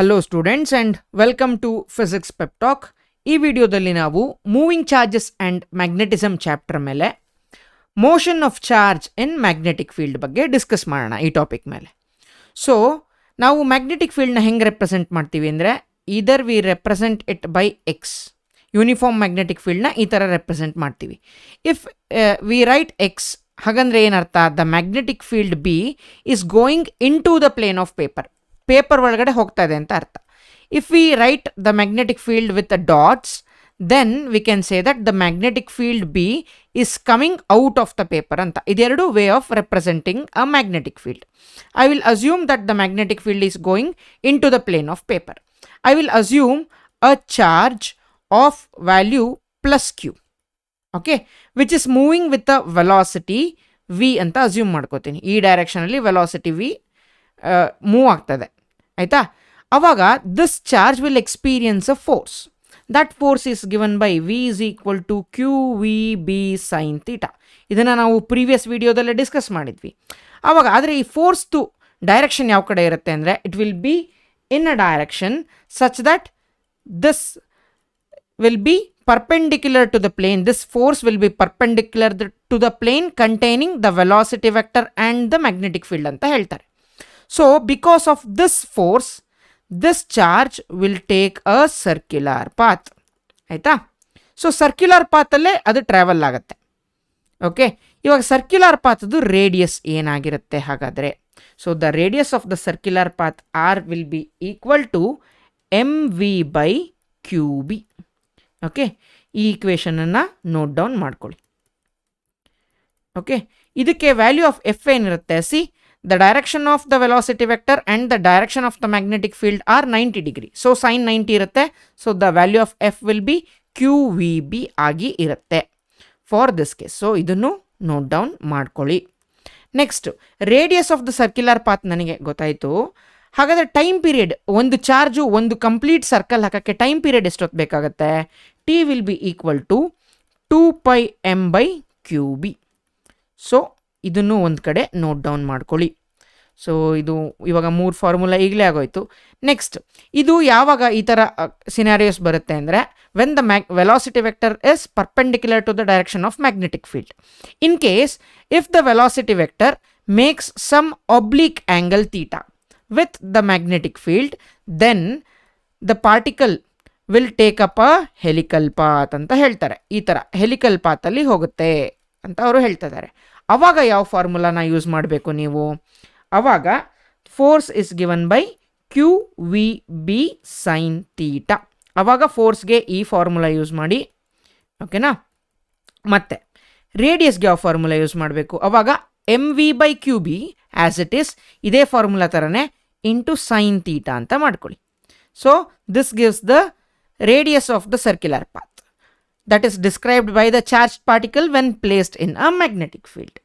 Hello students and welcome to physics pep talk. ಈ ವಿಡಿಯೋದಲ್ಲಿ ನಾವು moving charges and magnetism chapter ಮೇಲೆ motion of charge in magnetic field ಬಗ್ಗೆ discuss ಮಾಡೋಣ ಈ ಟಾಪಿಕ್ ಮೇಲೆ. ಸೊ ನಾವು ಮ್ಯಾಗ್ನೆಟಿಕ್ ಫೀಲ್ಡ್ನ ಹೆಂಗೆ ರೆಪ್ರೆಸೆಂಟ್ ಮಾಡ್ತೀವಿ ಅಂದರೆ ಇದರ್ we represent it by X. Uniform magnetic ಫೀಲ್ಡ್ನ ಈ ಥರ ರೆಪ್ರೆಸೆಂಟ್ ಮಾಡ್ತೀವಿ. ಇಫ್ ವಿ ರೈಟ್ ಎಕ್ಸ್, ಹಾಗಂದ್ರೆ ಏನರ್ಥ? The magnetic field B is going in to the plane of paper ಒಳಗಡೆ ಹೋಗ್ತಾ ಇದೆ ಅಂತ ಅರ್ಥ. If we write the magnetic field with dots, then we can say that the magnetic field B is coming out of the paper ಅಂತ. ಇದೆರಡು way of representing a magnetic field. I will assume that the magnetic field is going in to the plane of paper. I will assume a charge of value plus Q, okay, which is moving with a velocity V ಅಂತ assume ಮಾಡ್ಕೋತೀನಿ. ಈ ಡೈರೆಕ್ಷನಲ್ಲಿ velocity V move ಆಗ್ತದೆ, ಆಯಿತಾ? ಆವಾಗ this charge will experience a force. That force is given by V is equal to Q V B sine theta. ಇದನ್ನು ನಾವು previous ವಿಡಿಯೋದಲ್ಲೇ discuss ಮಾಡಿದ್ವಿ. ಆವಾಗ ಆದರೆ ಈ ಫೋರ್ಸ್ದು ಡೈರೆಕ್ಷನ್ ಯಾವ ಕಡೆ ಇರುತ್ತೆ ಅಂದರೆ it will be in a direction such that this will be perpendicular to the plane. This force will be perpendicular to the plane containing the velocity vector and the magnetic field anta heltare. So because of this force, this charge will take a circular path, ಆಯ್ತಾ? So circular ಪಾತಲ್ಲೇ ಅದು travel ಆಗುತ್ತೆ. Okay, ಇವಾಗ circular ಪಾತ್ದು radius ಏನಾಗಿರುತ್ತೆ ಹಾಗಾದರೆ? So the radius of the circular path R will be equal to M V by Q B. Okay, ಈ ಈಕ್ವೇಷನನ್ನು note down ಮಾಡ್ಕೊಳ್ಳಿ. Okay, ಇದಕ್ಕೆ ವ್ಯಾಲ್ಯೂ ಆಫ್ ಎಫ್ ಏನಿರುತ್ತೆ? See, the direction of the velocity vector and the direction of the magnetic field are 90 degree. So sine 90 ಇರುತ್ತೆ. So the value of F will be Q V B ಆಗಿ ಇರುತ್ತೆ for this case. So ಇದನ್ನು note down ಮಾಡ್ಕೊಳ್ಳಿ. Next, radius of the circular path ನನಗೆ ಗೊತ್ತಾಯಿತು. ಹಾಗಾದರೆ time period, ಒಂದು charge ಒಂದು ಕಂಪ್ಲೀಟ್ ಸರ್ಕಲ್ ಹಾಕೋಕ್ಕೆ ಟೈಮ್ ಪೀರಿಯಡ್ ಎಷ್ಟೊತ್ತು ಬೇಕಾಗುತ್ತೆ? T will be equal to 2πm by Q B. So ಇದನ್ನು ಒಂದು ಕಡೆ ನೋಟ್ ಡೌನ್ ಮಾಡ್ಕೊಳ್ಳಿ. ಸೊ ಇದು ಇವಾಗ 3 ಫಾರ್ಮುಲಾ ಈಗಲೇ ಆಗೋಯ್ತು. ನೆಕ್ಸ್ಟ್, ಇದು ಯಾವಾಗ ಈ ಥರ ಸಿನಾರಿಯೋಸ್ ಬರುತ್ತೆ ಅಂದರೆ when the velocity vector is perpendicular to the direction of magnetic field. In case if the velocity vector makes some oblique angle theta with the magnetic field, then the particle will take up a helical path ಅಂತ ಹೇಳ್ತಾರೆ. ಈ ಥರ helical ಪಾತಲ್ಲಿ ಹೋಗುತ್ತೆ ಅಂತ ಅವರು ಹೇಳ್ತಿದ್ದಾರೆ. ಆವಾಗ ಯಾವ ಫಾರ್ಮುಲಾನ ಯೂಸ್ ಮಾಡಬೇಕು ನೀವು? ಆವಾಗ force is given by Q V B sine theta. ಆವಾಗ ಫೋರ್ಸ್ಗೆ ಈ ಫಾರ್ಮುಲಾ ಯೂಸ್ ಮಾಡಿ, ಓಕೆನಾ? ಮತ್ತೆ ರೇಡಿಯಸ್ಗೆ ಯಾವ ಫಾರ್ಮುಲಾ ಯೂಸ್ ಮಾಡಬೇಕು? ಆವಾಗ M V by Q B as it is ಇದೇ ಫಾರ್ಮುಲಾ ಥರನೇ ಇಂಟು ಸೈನ್ ಥೀಟಾ ಅಂತ ಮಾಡ್ಕೊಳ್ಳಿ. So this gives the radius of the circular path that is described by the charge particle when placed in a magnetic field.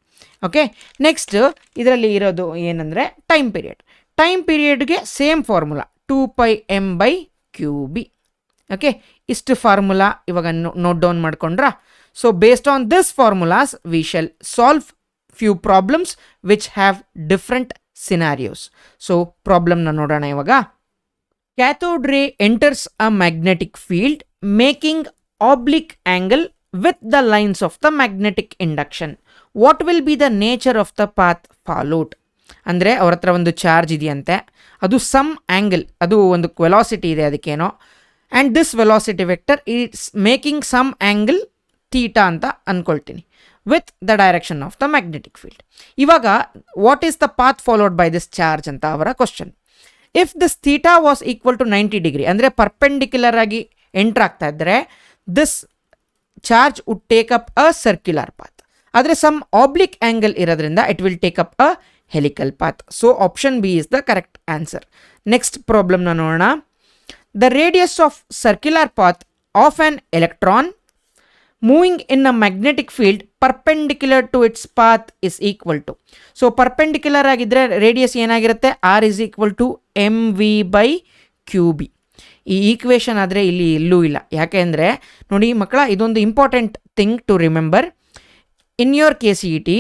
Okay, next ಇದರಲ್ಲಿ ಇರೋದು ಏನಂದರೆ time period. Time ಪೀರಿಯಡ್ಗೆ same formula 2πm by Q B. Okay, ಇಷ್ಟು formula ಇವಾಗ note down ಮಾಡ್ಕೊಂಡ್ರಾ? So based on this formulas V shall solve few problems which have different scenarios. So ಪ್ರಾಬ್ಲಮ್ನ ನೋಡೋಣ ಇವಾಗ. Cathode ray enters a magnetic field making oblique angle with the lines of the magnetic induction. What will be the nature of the path followed? ಅಂದರೆ ಅವ್ರ ಹತ್ರ ಒಂದು charge ಇದೆಯಂತೆ, ಅದು some angle, ಅದು ಒಂದು ವೆಲಾಸಿಟಿ ಇದೆ ಅದಕ್ಕೇನೋ, and this velocity vector is making some angle theta ಅಂತ ಅಂದ್ಕೊಳ್ತೀನಿ with the direction of the magnetic field. ಇವಾಗ what is the path followed by this charge ಅಂತ ಅವರ question. If this theta was equal to 90 degree ಅಂದರೆ perpendicular ಆಗಿ enter ಆಗ್ತಾ ಇದ್ದರೆ this charge would take up a circular path. ಆದರೆ some oblique angle ಇರೋದ್ರಿಂದ it will take up a helical path. So option B is the correct answer. Next ಪ್ರಾಬ್ಲಮ್ನ ನೋಡೋಣ. The radius of circular path of an electron moving in a magnetic field perpendicular to its path is equal to. So perpendicular ಆಗಿದ್ದರೆ radius ಏನಾಗಿರುತ್ತೆ? R is equal to M V by Q B. ಈ equation ಆದರೆ ಇಲ್ಲಿ ಎಲ್ಲೂ ಇಲ್ಲ. ಯಾಕೆ ಅಂದರೆ ನೋಡಿ ಮಕ್ಕಳ, ಇದೊಂದು important thing to remember in your KCET.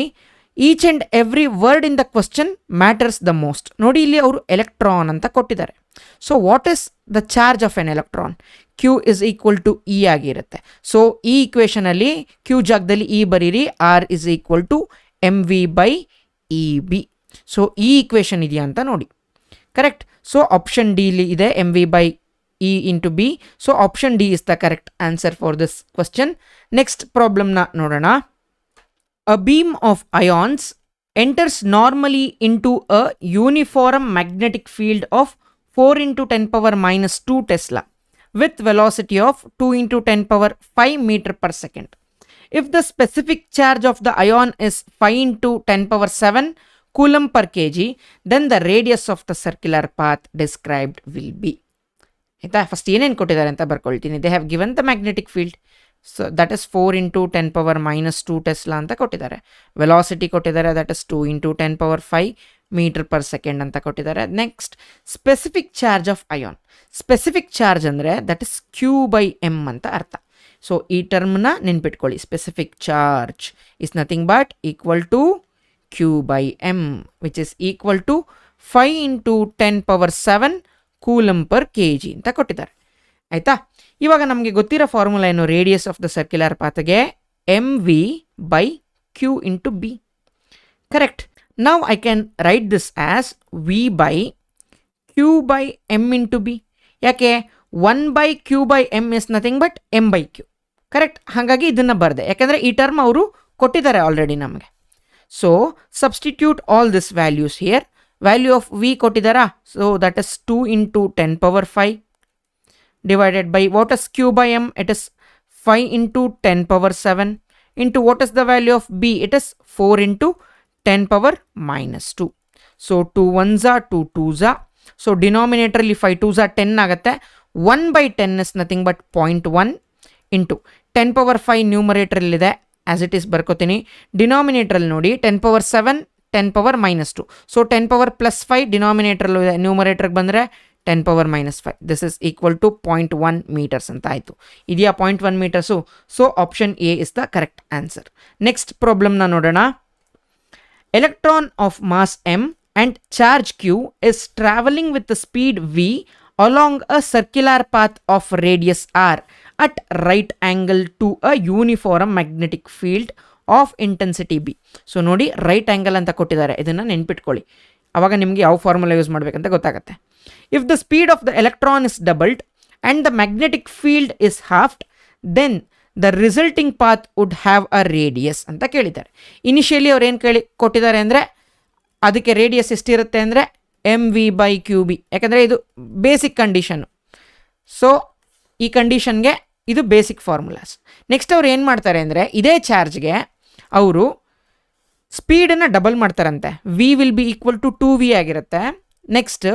Each and every word in the question matters the most. ನೋಡಿ ಇಲ್ಲಿ ಅವರು ಎಲೆಕ್ಟ್ರಾನ್ ಅಂತ ಕೊಟ್ಟಿದ್ದಾರೆ. So what is the charge of an electron? Q is equal to E ಆಗಿರುತ್ತೆ. So ಈ ಇಕ್ವೇಷನಲ್ಲಿ Q ಜಾಗದಲ್ಲಿ E ಬರೀರಿ, R is equal to M V by E B. So ಈ ಇಕ್ವೇಷನ್ ಇದೆಯಾ ಅಂತ ನೋಡಿ. ಕರೆಕ್ಟ್. ಸೊ ಆಪ್ಷನ್ ಡಿಲಿ ಇದೆ M V by E into B. So option D is the correct answer for this question. Next ಪ್ರಾಬ್ಲಮ್ನ ನೋಡೋಣ. A beam of ions enters normally into a uniform magnetic field of 4 into 10 power minus 2 Tesla with velocity of 2 into 10 power 5 meter per second. If the specific charge of the ion is 5 into 10 power 7 coulomb per kg, then the radius of the circular path described will be. ಆಯಿತಾ, first ಏನೇನು ಕೊಟ್ಟಿದ್ದಾರೆ ಅಂತ ಬರ್ಕೊಳ್ತೀನಿ. They have given the magnetic field, so that is 4 into 10 power minus 2 tesla ಅಂತ ಕೊಟ್ಟಿದ್ದಾರೆ. Velocity ಕೊಟ್ಟಿದ್ದಾರೆ, that is 2 into 10 power 5 metre per second ಅಂತ ಕೊಟ್ಟಿದ್ದಾರೆ. Next specific charge of ion. Specific charge ಅಂದರೆ that is Q by M ಅಂತ ಅರ್ಥ. So ಈ ಟರ್ಮ್ನ ನೆನ್ಪಿಟ್ಕೊಳ್ಳಿ. Specific charge is nothing but equal to Q by M, which is equal to 5 into 10 power 7 coulomb per K G ಅಂತ ಕೊಟ್ಟಿದ್ದಾರೆ. ಆಯಿತಾ, ಇವಾಗ ನಮಗೆ ಗೊತ್ತಿರೋ ಫಾರ್ಮುಲಾ ಏನು? ರೇಡಿಯಸ್ ಆಫ್ ದ ಸರ್ಕ್ಯುಲರ್ ಪಾತ್ಗೆ M V by Q into B. Correct. Now I can write this as V by Q by M into B. ಯಾಕೆ? 1 by Q by M is nothing but M by Q. Correct. ಹಾಗಾಗಿ ಇದನ್ನು ಬರೆದೆ, ಯಾಕೆಂದರೆ ಈ term ಅವರು ಕೊಟ್ಟಿದ್ದಾರೆ already ನಮಗೆ. So substitute all this values here. Value of V ಕೊಟ್ಟಿದ್ದಾರಾ? So that is 2 into 10 power 5 divided by what is q by m? It is 5 into 10 power 7 into what is the value of b? It is 4 into 10 power minus 2. So 2 1s are 2 2s are. So denominator ಅಲ್ಲಿ 5 2s are 10 ಆಗುತ್ತೆ. 1 by 10 is nothing but 0.1 into 10 power 5 numerator ಇದೆ, as it is ಬರ್ಕೋತೀನಿ. ಡಿನಾಮಿನೇಟ್ರಲ್ಲಿ ನೋಡಿ 10 power 7 10 power minus 2. So 10 power plus 5 ಡಿನಾಮಿನೇಟ್ರಲ್ಲೂ ಇದೆ, ನ್ಯೂಮರೇಟರ್ಗೆ ಬಂದರೆ 10 power minus 5. This is equal to 0.1 meters ಅಂತ ಆಯಿತು. ಇದೆಯಾ 0.1 meters? So option A is the correct answer. Next ಪ್ರಾಬ್ಲಮ್ನ ನೋಡೋಣ. Electron of mass M and charge Q is traveling with the speed V along a circular path of radius R at right angle to a uniform magnetic field of intensity B. So ನೋಡಿ, right angle ಅಂತ ಕೊಟ್ಟಿದ್ದಾರೆ, ಇದನ್ನು ನೆನ್ಪಿಟ್ಕೊಳ್ಳಿ. ಆವಾಗ ನಿಮಗೆ ಯಾವ formula use ಮಾಡಬೇಕಂತ ಗೊತ್ತಾಗುತ್ತೆ. If the speed of the electron is doubled and the magnetic field is halved, then the resulting path would have a radius ಅಂತ ಕೇಳಿದ್ದಾರೆ. ಇನಿಷಿಯಲಿ ಅವ್ರು ಏನು ಕೊಟ್ಟಿದ್ದಾರೆ ಅಂದರೆ ಅದಕ್ಕೆ ರೇಡಿಯಸ್ ಎಷ್ಟಿರುತ್ತೆ ಅಂದರೆ M V by Q B, ಯಾಕಂದರೆ ಇದು ಬೇಸಿಕ್ ಕಂಡೀಷನು. ಸೊ ಈ ಕಂಡೀಷನ್ಗೆ ಇದು ಬೇಸಿಕ್ ಫಾರ್ಮುಲಾಸ್. ನೆಕ್ಸ್ಟ್ ಅವ್ರು ಏನು ಮಾಡ್ತಾರೆ ಅಂದರೆ ಇದೇ ಚಾರ್ಜ್ಗೆ ಅವರು ಸ್ಪೀಡನ್ನು ಡಬಲ್ ಮಾಡ್ತಾರಂತೆ. V will be equal to 2v ಆಗಿರುತ್ತೆ. Next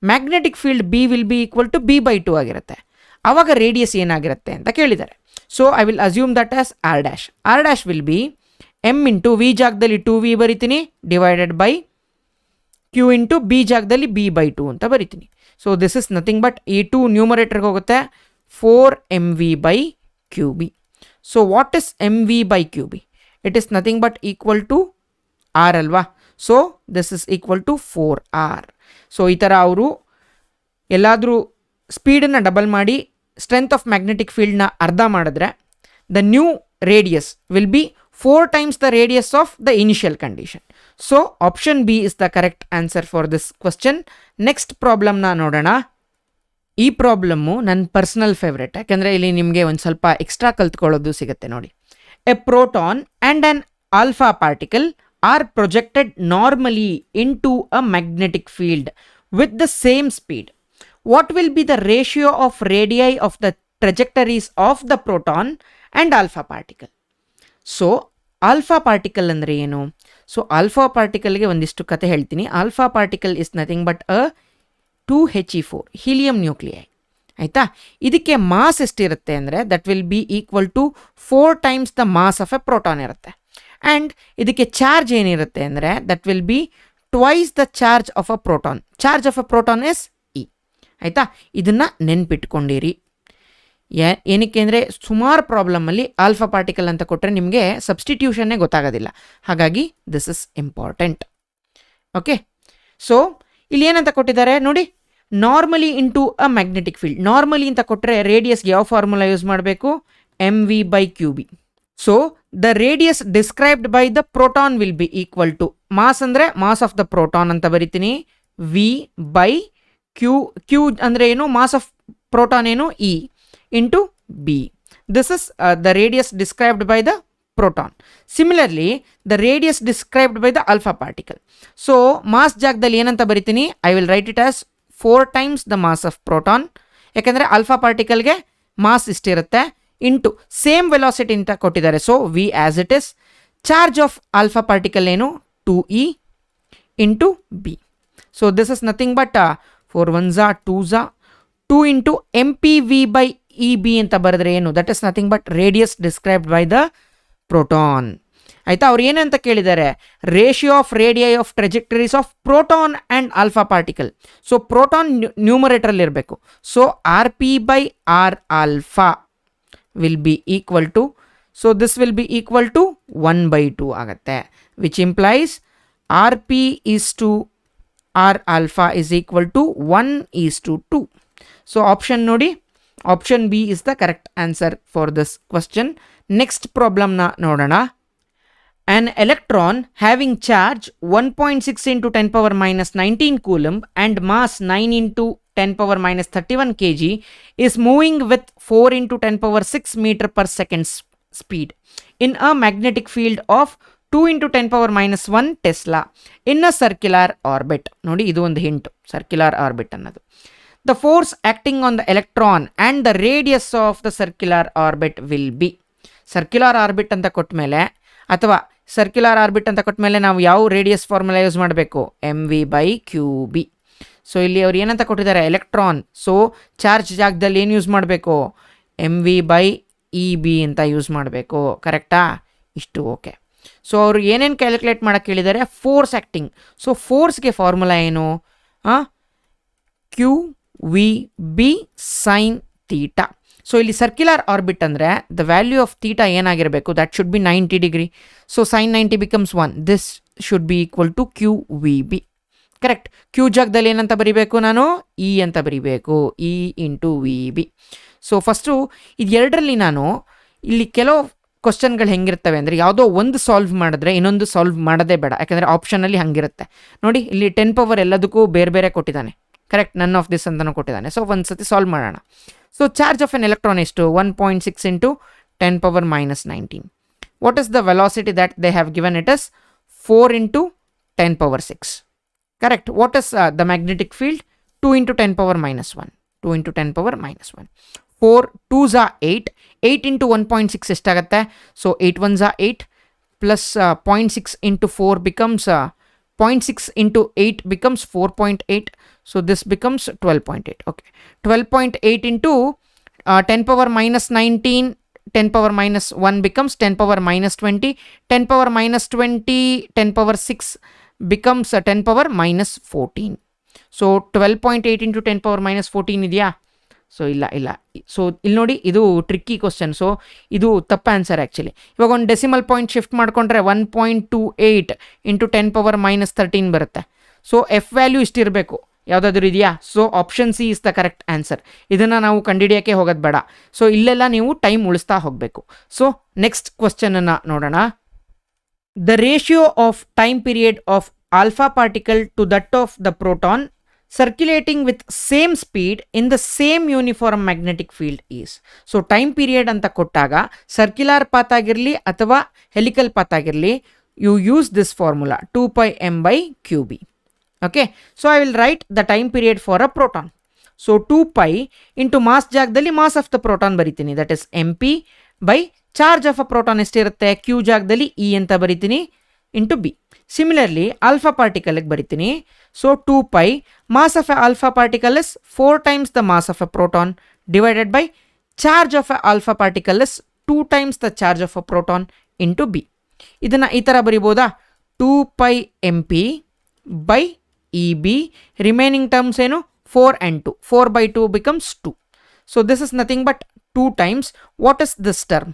magnetic field B will be equal to B by 2 ಆಗಿರುತ್ತೆ. ಆವಾಗ ರೇಡಿಯಸ್ ಏನಾಗಿರುತ್ತೆ ಅಂತ ಕೇಳಿದ್ದಾರೆ. So I will assume that as R dash. R dash will be M into V ಜಾಗದಲ್ಲಿ 2v ಬರಿತೀನಿ, divided by Q into B ಜಾಗದಲ್ಲಿ B by 2 ಅಂತ ಬರಿತೀನಿ. So this is nothing but ಈ 2 ನ್ಯೂಮರೇಟರ್ಗೆ ಹೋಗುತ್ತೆ, 4mv by qb. So what is mv by qb? It is nothing but equal to r alva. So this is equal to 4r. So ಈ ಥರ ಅವರು ಎಲ್ಲಾದರೂ ಸ್ಪೀಡನ್ನು double ಮಾಡಿ strength of magnetic ಫೀಲ್ಡ್ನ ಅರ್ಧ ಮಾಡಿದ್ರೆ the new radius will be 4 times the radius of the initial condition. So option B is the correct answer for this question. Next problem ನ ನೋಡೋಣ. ಈ ಪ್ರಾಬ್ಲಮ್ಮು ನನ್ನ ಪರ್ಸನಲ್ ಫೇವ್ರೇಟ್, ಯಾಕೆಂದರೆ ಇಲ್ಲಿ ನಿಮಗೆ ಒಂದು ಸ್ವಲ್ಪ ಎಕ್ಸ್ಟ್ರಾ ಕಲ್ತ್ಕೊಳ್ಳೋದು ಸಿಗುತ್ತೆ ನೋಡಿ. A proton and an alpha particle are projected normally into a magnetic field with the same speed. What will be the ratio of radii of the trajectories of the proton and alpha particle? So alpha particle ಅಂದರೆ ಏನು? So alpha ಪಾರ್ಟಿಕಲ್ಗೆ ಒಂದಿಷ್ಟು ಕತೆ ಹೇಳ್ತೀನಿ. Alpha particle is nothing but a 2He4 helium nuclei. ಆಯಿತಾ, ಇದಕ್ಕೆ mass ಎಷ್ಟಿರುತ್ತೆ ಅಂದರೆ that will be equal to 4 times the mass of a proton ಇರುತ್ತೆ. ಆ್ಯಂಡ್ ಇದಕ್ಕೆ ಚಾರ್ಜ್ ಏನಿರುತ್ತೆ ಅಂದರೆ that will be twice the charge of a proton. Charge of a proton is E. ಆಯಿತಾ, ಇದನ್ನು ನೆನ್ಪಿಟ್ಕೊಂಡಿರಿ. ಏನಕ್ಕೆ ಅಂದರೆ ಸುಮಾರು ಪ್ರಾಬ್ಲಮಲ್ಲಿ ಆಲ್ಫಾ ಪಾರ್ಟಿಕಲ್ ಅಂತ ಕೊಟ್ಟರೆ ನಿಮಗೆ ಸಬ್ಸ್ಟಿಟ್ಯೂಷನ್ನೇ ಗೊತ್ತಾಗೋದಿಲ್ಲ. ಹಾಗಾಗಿ this is important. Okay, so ಇಲ್ಲಿ ಏನಂತ ಕೊಟ್ಟಿದ್ದಾರೆ ನೋಡಿ, normally into a magnetic field. Normally ಅಂತ ಕೊಟ್ಟರೆ ರೇಡಿಯಸ್ಗೆ ಯಾವ ಫಾರ್ಮುಲಾ ಯೂಸ್ ಮಾಡಬೇಕು? mv/qb. So the radius described by the proton will be equal to, mass ಅಂದರೆ ಮಾಸ್ ಆಫ್ ದ ಪ್ರೋಟಾನ್ ಅಂತ ಬರಿತೀನಿ, v/q. q ಅಂದರೆ ಏನು? ಮಾಸ್ ಆಫ್ ಪ್ರೋಟಾನ್ ಏನು? e into b. This is the radius described by the proton. Similarly, the radius described by the alpha particle. So, mass ಜಾಗದಲ್ಲಿ ಏನಂತ ಬರಿತೀನಿ? I will write it as 4 times the mass of proton. ಯಾಕಂದರೆ alpha particleಗೆ mass ಇಷ್ಟಿರುತ್ತೆ into same velocity ಅಂತ ಕೊಟ್ಟಿದ್ದಾರೆ. So v as it is. Charge of alpha particle ಏನು? 2e into b. So this is nothing but 4 1s 2s 2 into mpv/eb ಅಂತ ಬರೆದ್ರೆ ಏನು? That is nothing but radius described by the proton. ಆಯಿತಾ? ಅವ್ರು ಏನಂತ ಕೇಳಿದ್ದಾರೆ? Ratio of radii of trajectories of proton and alpha particle. So proton ನ್ಯೂಮರೇಟ್ರಲ್ಲಿ ಇರಬೇಕು. So rp/r alpha will be equal to, so this will be equal to 1/2 ಆಗುತ್ತೆ, which implies rp/r alpha is equal to 1:2. So option ನೋಡಿ, option B is the correct answer for this question. Next ಪ್ರಾಬ್ಲಮ್ನ ನೋಡೋಣ. An electron having charge 1.6 into 10 power minus 19 coulomb and mass 9 into 10 power minus 31 kg is moving with 4 into 10 power 6 meter per second speed in a magnetic field of 2 into 10 power minus 1 Tesla in a circular orbit. ನೋಡಿ, ಇದು ಒಂದು hint, circular orbit ಅನ್ನೋದು. The force acting on the electron and the radius of the circular orbit will be. Circular orbit ಅಂತ ಕೊಟ್ಟ ಮೇಲೆ, ಅಥವಾ circular orbit ಅಂತ ಕೊಟ್ಟ ಮೇಲೆ ನಾವು ಯಾವ ರೇಡಿಯಸ್ ಫಾರ್ಮುಲಾ ಯೂಸ್ ಮಾಡಬೇಕು? mv/qb. ಸೊ ಇಲ್ಲಿ ಅವ್ರು ಏನಂತ ಕೊಟ್ಟಿದ್ದಾರೆ? ಎಲೆಕ್ಟ್ರಾನ್. ಸೊ ಚಾರ್ಜ್ ಜಾಗದಲ್ಲಿ ಏನು ಯೂಸ್ ಮಾಡಬೇಕು? mv/eb ಅಂತ ಯೂಸ್ ಮಾಡಬೇಕು. ಕರೆಕ್ಟಾ? ಇಷ್ಟು ಓಕೆ. ಸೊ ಅವರು ಏನೇನು ಕ್ಯಾಲ್ಕುಲೇಟ್ ಮಾಡೋಕ್ಕೆ ಹೇಳಿದ್ದಾರೆ? Force acting. ಸೊ ಫೋರ್ಸ್ಗೆ ಫಾರ್ಮುಲಾ ಏನು? qvb sin theta. ಸೊ ಇಲ್ಲಿ ಸರ್ಕ್ಯುಲರ್ ಆರ್ಬಿಟ್ ಅಂದರೆ ದ ವ್ಯಾಲ್ಯೂ ಆಫ್ ಥೀಟಾ ಏನಾಗಿರಬೇಕು? That should be 90 degree. So sin 90 becomes 1. This should be equal to qvb. Correct. Q ಜಾಗದಲ್ಲಿ ಏನಂತ ಬರಿಬೇಕು ನಾನು? ಇ ಅಂತ ಬರಿಬೇಕು, E into V. So first ಇದೆರಡರಲ್ಲಿ ನಾನು ಇಲ್ಲಿ ಕೆಲವು ಕ್ವಶನ್ಗಳು ಹೆಂಗಿರ್ತವೆ ಅಂದರೆ, ಯಾವುದೋ ಒಂದು ಸಾಲ್ವ್ ಮಾಡಿದ್ರೆ ಇನ್ನೊಂದು ಸಾಲ್ವ್ ಮಾಡೋದೇ ಬೇಡ, ಯಾಕಂದರೆ ಆಪ್ಷನಲ್ಲಿ ಹಂಗಿರುತ್ತೆ ನೋಡಿ. ಇಲ್ಲಿ 10 ಪವರ್ ಎಲ್ಲದಕ್ಕೂ ಬೇರೆ ಬೇರೆ ಕೊಟ್ಟಿದ್ದಾನೆ. ಕರೆಕ್ಟ್, ನನ್ ಆಫ್ ದಿಸ್ ಅಂತಲೂ ಕೊಟ್ಟಿದ್ದಾನೆ. ಸೊ ಒಂದು ಸತಿ ಸಾಲ್ವ್ ಮಾಡೋಣ. So charge of an electron ಎಷ್ಟು? 1.6 into 10 power minus 19. What is the velocity that they have given? It is 4 into 10 power 6. Correct. What is the magnetic field? 2 into 10 power minus 1. 2 into 10 power minus 1. 4 2s 8. 8 into 1.6 ಎಷ್ಟಾಗುತ್ತೆ? So 8 1s 8 plus 0.6 into 4 becomes 0.6 into 8 becomes 4.8. So this becomes 12.8. Okay. 12.8 into 10 power minus 19, 10 power minus 1 becomes 10 power minus 20. 10 power minus 20, 10 power 6 becomes 10 power minus 14. So 12.8 into 10 power minus 14 ಇದೆಯಾ? So ಇಲ್ಲ. So ಇಲ್ಲಿ ನೋಡಿ, ಇದು tricky question. So ಇದು ತಪ್ಪ answer actually. ಇವಾಗ ಒಂದು decimal point shift ಮಾಡಿಕೊಂಡ್ರೆ 1.28 ಇಂಟು 10 power minus 13 ಬರುತ್ತೆ. ಸೊ ಎಫ್ ವ್ಯಾಲ್ಯೂ ಇಷ್ಟಿರಬೇಕು. ಯಾವುದಾದ್ರೂ ಇದೆಯಾ? So option C is the correct answer. ಇದನ್ನು ನಾವು ಕಂಡುಹಿಡಿಯೋಕ್ಕೆ ಹೋಗೋದು ಬೇಡ. ಸೊ ಇಲ್ಲೆಲ್ಲ ನೀವು ಟೈಮ್ ಉಳಿಸ್ತಾ ಹೋಗಬೇಕು. ಸೊ ನೆಕ್ಸ್ಟ್ ಕ್ವಶನನ್ನು ನೋಡೋಣ. The ratio of time period of alpha particle to that of the proton circulating with same speed in the same uniform magnetic field is. So time period ಅಂತ ಕೊಟ್ಟಾಗ circular path ಆಗಿರಲಿ ಅಥವಾ helical path ಆಗಿರಲಿ, you use this formula 2πm/qb. Okay. So I will write the time period for a proton. So 2π into mass ಜಾಗದಲ್ಲಿ mass of the proton ಬರಿತೀನಿ, that is mp by charge of a proton ಎಷ್ಟಿರುತ್ತೆ? Q ಜಾಗದಲ್ಲಿ E ಅಂತ ಬರಿತೀನಿ into B. Similarly alpha ಪಾರ್ಟಿಕಲ್ಗೆ ಬರಿತೀನಿ. So 2π mass of a alpha particle is 4 times the mass of a proton divided by charge of a alpha particle is 2 times the charge of a proton into b. ಇದನ್ನು ಈ ಥರ ಬರಿಬೋದಾ? 2πmp by eb. Remaining terms ಏನು? 4 and 2. 4/2 becomes 2. So this is nothing but 2 times. What is this term?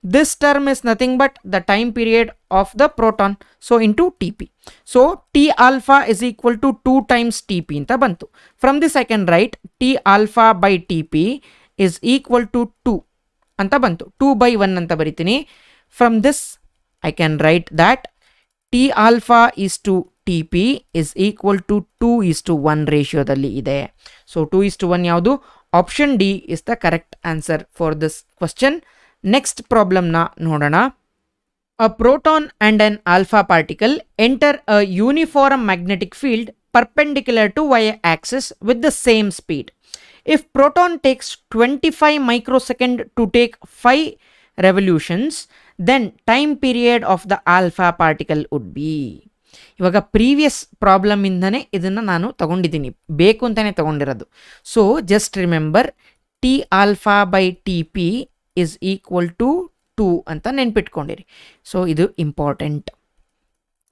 this term is nothing but the time period of the proton, so into TP. So T alpha is equal to 2 times TP anta bantu. From this I can write T alpha by TP is equal to 2 anta bantu. 2 by 1 anta baritini. From this I can write that T alpha is to TP is equal to 2:1 ratio dalli ide. So 2:1 yaudu? Option D is the correct answer for this question. Next problem na nodana. A proton and an alpha particle enter a uniform magnetic field perpendicular to y-axis with the same speed. If proton takes 25 microsecond to take 5 revolutions, then time period of the alpha particle would be. ಇವಾಗ previous problem ಇಂದನೇ ಇದನ್ನು ನಾನು ತಗೊಂಡಿದ್ದೀನಿ, ಬೇಕು ಅಂತಲೇ ತಗೊಂಡಿರೋದು. So just remember T alpha by T P is equal to 2 ಅಂತ ನೆನ್ಪಿಟ್ಕೊಂಡಿರಿ. So ಇದು ಇಂಪಾರ್ಟೆಂಟ್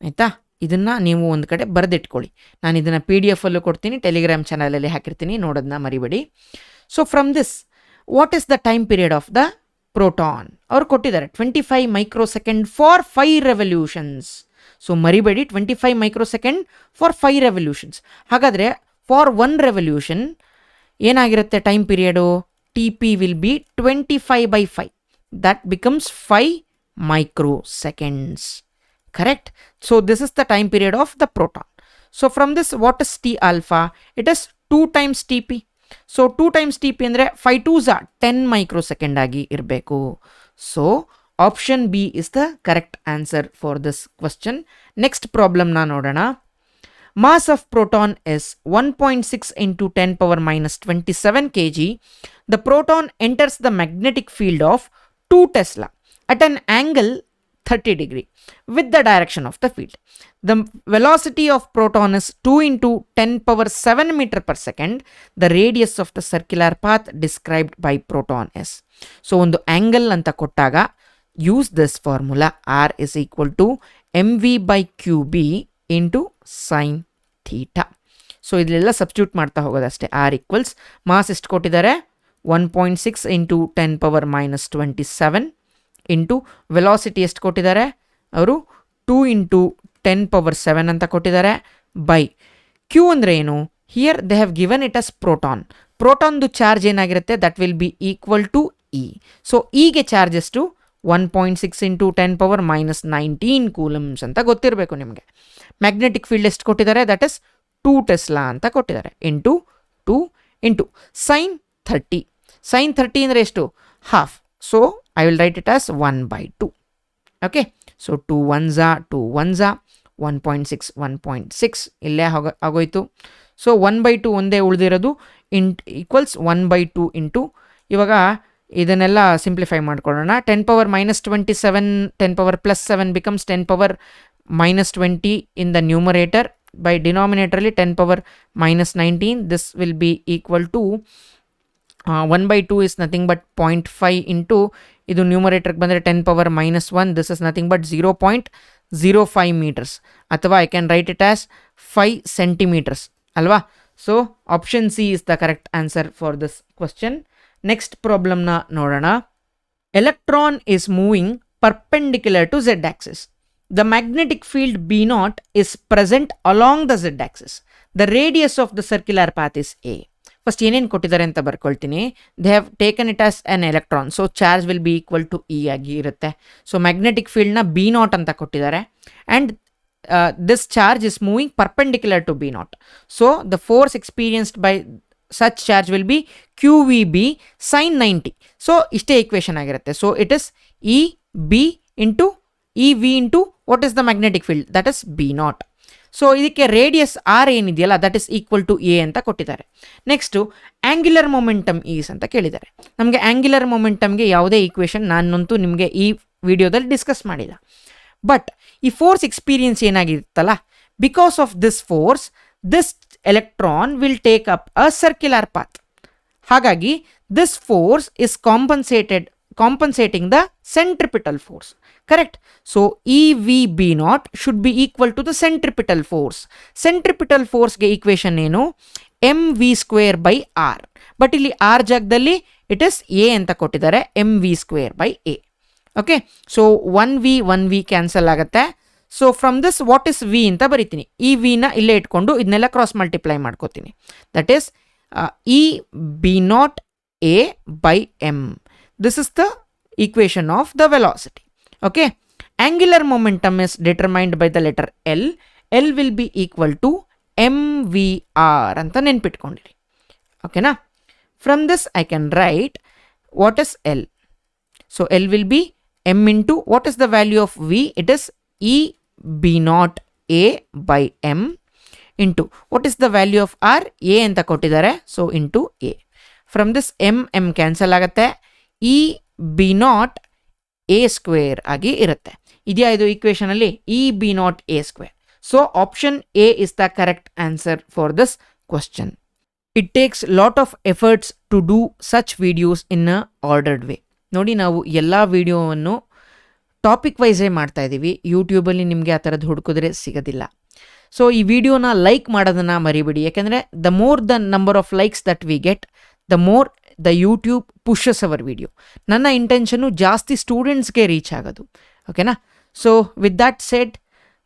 ಆಯಿತಾ. ಇದನ್ನು ನೀವು ಒಂದು ಕಡೆ ಬರೆದಿಟ್ಕೊಳ್ಳಿ. ನಾನು ಇದನ್ನು PDF ಅಲ್ಲೂ ಕೊಡ್ತೀನಿ, ಟೆಲಿಗ್ರಾಮ್ ಚಾನಲಲ್ಲಿ ಹಾಕಿರ್ತೀನಿ, ನೋಡೋದನ್ನ ಮರಿಬೇಡಿ. So from this what is the time period of the proton? ಅವ್ರು ಕೊಟ್ಟಿದ್ದಾರೆ 25 ಮೈಕ್ರೋಸೆಕೆಂಡ್ ಫಾರ್ 5 ರೆವಲ್ಯೂಷನ್ಸ್. ಸೊ ಮರಿಬೇಡಿ, 25 ಮೈಕ್ರೋಸೆಕೆಂಡ್ ಫಾರ್ 5 ರೆವಲ್ಯೂಷನ್ಸ್. ಹಾಗಾದರೆ ಫಾರ್ 1 ರೆವಲ್ಯೂಷನ್ ಏನಾಗಿರುತ್ತೆ time period? T P will be 25 by 5. That becomes 5 microseconds. Correct? So this is the time period of the proton. So from this, what is T alpha? It is 2 times TP. So 2 times TP andre 5 2s are 10 microsecond agi irbeku. So option B is the correct answer for this question. Next problem na nodana. Mass of proton is 1.6 into 10 power minus 27 kg. The proton enters the magnetic field of 2 Tesla at an angle 30 degree with the direction of the field. The velocity of proton is 2 into 10 power 7 meter per second. The radius of the circular path described by proton is. So ಒಂದು angle ಅಂತ ಕೊಟ್ಟಾಗ use this formula. R is equal to mv by qb into sin theta. So ಇದೆಲ್ಲ substitute ಮಾಡ್ತಾ ಹೋಗೋದಷ್ಟೇ. R equals mass ಎಷ್ಟು ಕೊಟ್ಟಿದ್ದಾರೆ? 1.6 into 10 power minus 27 into velocity ಎಷ್ಟು ಕೊಟ್ಟಿದ್ದಾರೆ ಅವರು? 2 ಇಂಟು 10 ಪವರ್ 7 ಅಂತ ಕೊಟ್ಟಿದ್ದಾರೆ ಬೈ ಕ್ಯೂ ಅಂದರೆ ಏನು? Here they have given it as proton. ಪ್ರೋಟಾನ್ದು ಚಾರ್ಜ್ ಏನಾಗಿರುತ್ತೆ? That will be equal to E. So ಇಗೆ ಚಾರ್ಜ್ ಎಷ್ಟು? 1.6 ಇಂಟು 10 ಪವರ್ ಮೈನಸ್ 19 ಕೂಲಮ್ಸ್ ಅಂತ ಗೊತ್ತಿರಬೇಕು ನಿಮಗೆ. ಮ್ಯಾಗ್ನೆಟಿಕ್ ಫೀಲ್ಡ್ ಎಷ್ಟು ಕೊಟ್ಟಿದ್ದಾರೆ? ದಟ್ ಇಸ್ 2 ಟೆಸ್ಲಾ ಅಂತ ಕೊಟ್ಟಿದ್ದಾರೆ. Into 2 into sine 30. ಸೈನ್ 30 ಅಂದರೆ ಎಷ್ಟು? Half. So I will right it as 1/2. Okay. So 2 1s 2 1s 1.6 1.6 ಇಲ್ಲೇ ಆಗೋಯ್ತು. ಸೊ 1/2 ಒಂದೇ ಉಳಿದಿರೋದು ಈಕ್ವಲ್ಸ್ 1/2 ಇಂಟು, ಇವಾಗ ಇದನ್ನೆಲ್ಲ ಸಿಂಪ್ಲಿಫೈ ಮಾಡ್ಕೊಳ್ಳೋಣ. 10 power minus 27 10 power plus 7 becomes 10 power minus 20 in the numerator. By ಡಿನಾಮಿನೇಟರಲ್ಲಿ 10 power minus 19. This will be equal to 1/2 is nothing but 0.5 into ಇದು ನ್ಯೂಮರೇಟರ್ಗೆ ಬಂದರೆ 10 power minus 1. This is nothing but 0.05 meters. ಅಥವಾ I can write it as 5 centimeters ಅಲ್ವಾ? So option C is the correct answer for this question. Next ಪ್ರಾಬ್ಲಮ್ನ ನೋಡೋಣ. Electron is moving perpendicular to Z axis. The magnetic field B0 is present along the Z axis. The radius of the circular path is A. First ಏನೇನು ಕೊಟ್ಟಿದ್ದಾರೆ ಅಂತ ಬರ್ಕೊಳ್ತೀನಿ. They have taken it as an electron. So charge will be equal to E ಆಗಿ ಇರುತ್ತೆ. So magnetic ಫೀಲ್ಡ್ನ B0 ಅಂತ ಕೊಟ್ಟಿದ್ದಾರೆ. And this charge is moving perpendicular to B0. So the force experienced by such charge will be QVB sin 90. So ಇಷ್ಟೇ equation ಆಗಿರುತ್ತೆ. So it is EB into EV into what is the magnetic field? That is B0. So ಇದಕ್ಕೆ radius R ಏನಿದೆಯಲ್ಲ that is equal to A ಅಂತ ಕೊಟ್ಟಿದ್ದಾರೆ. Next angular momentum is ಅಂತ ಕೇಳಿದ್ದಾರೆ. ನಮಗೆ angular ಮೊಮೆಂಟಮ್ಗೆ ಯಾವುದೇ ಈಕ್ವೇಷನ್ ನಾನಂತೂ ನಿಮಗೆ ಈ ವಿಡಿಯೋದಲ್ಲಿ ಡಿಸ್ಕಸ್ ಮಾಡಿಲ್ಲ. ಬಟ್ ಈ ಫೋರ್ಸ್ ಎಕ್ಸ್ಪೀರಿಯನ್ಸ್ ಏನಾಗಿರುತ್ತಲ್ಲ, because of this force this electron will take up a circular path. ಹಾಗಾಗಿ this force is compensating the centripetal force. Correct? So EVB0 should be equal to the centripetal force. Centripetal force ಗೆ equation ಏನು? mv square by r. But ಇಲ್ಲಿ r ಜಾಗದಲ್ಲಿ it is a ಅಂತ ಕೊಟ್ಟಿದ್ದಾರೆ, mv square by a. Okay, so 1v cancel ಆಗುತ್ತೆ. So from this what is V ಅಂತ ಬರಿತೀನಿ. ಈ ವಿನ ಇಲ್ಲೇ ಇಟ್ಕೊಂಡು ಇದನ್ನೆಲ್ಲ ಕ್ರಾಸ್ ಮಲ್ಟಿಪ್ಲೈ ಮಾಡ್ಕೋತೀನಿ. That is E B not A by M. This is the equation of the velocity. Okay, angular momentum is determined by the letter L. L will be equal to mvr anta ನೆನ್ಪಿಟ್ಕೊಂಡಿರಿ. ಓಕೆನಾ? From this I can write what is L. So L will be m into what is the value of v? It is e b naught a by m into what is the value of r? a ಅಂತ ಕೊಟ್ಟಿದ್ದಾರೆ, so into a. From this m cancel ಆಗುತ್ತೆ, e B not A square ಆಗಿ ಇರುತ್ತೆ. ಇದೆಯಾ ಇದು equation ಅಲ್ಲಿ? E B not A square. So option A is the correct answer for this question. It takes lot of efforts to do such videos in a ordered way. ನೋಡಿ, ನಾವು ಎಲ್ಲ ವಿಡಿಯೋವನ್ನು topic ವೈಸೇ ಮಾಡ್ತಾ ಇದ್ದೀವಿ. ಯೂಟ್ಯೂಬಲ್ಲಿ ನಿಮಗೆ ಆ ಥರದ್ದು ಹುಡುಕಿದ್ರೆ ಸಿಗೋದಿಲ್ಲ. ಸೊ ಈ ವಿಡಿಯೋನ ಲೈಕ್ ಮಾಡೋದನ್ನು ಮರಿಬೇಡಿ, ಯಾಕೆಂದರೆ the more the number of likes that we get, the more the YouTube pushes our video. ನನ್ನ ಇಂಟೆನ್ಷನ್ನು ಜಾಸ್ತಿ ಸ್ಟೂಡೆಂಟ್ಸ್ಗೆ ರೀಚ್ ಆಗೋದು. ಓಕೆನಾ? So with that said,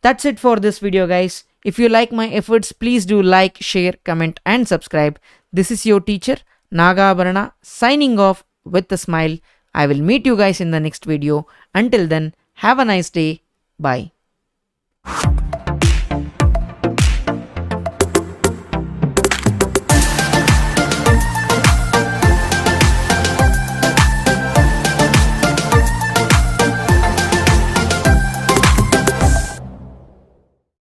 that's it for this video guys. If you like my efforts, please do like, share, comment and subscribe. This is your teacher Nagabharana signing off with a smile. I will meet you guys in the next video. Until then, have a nice day. Bye.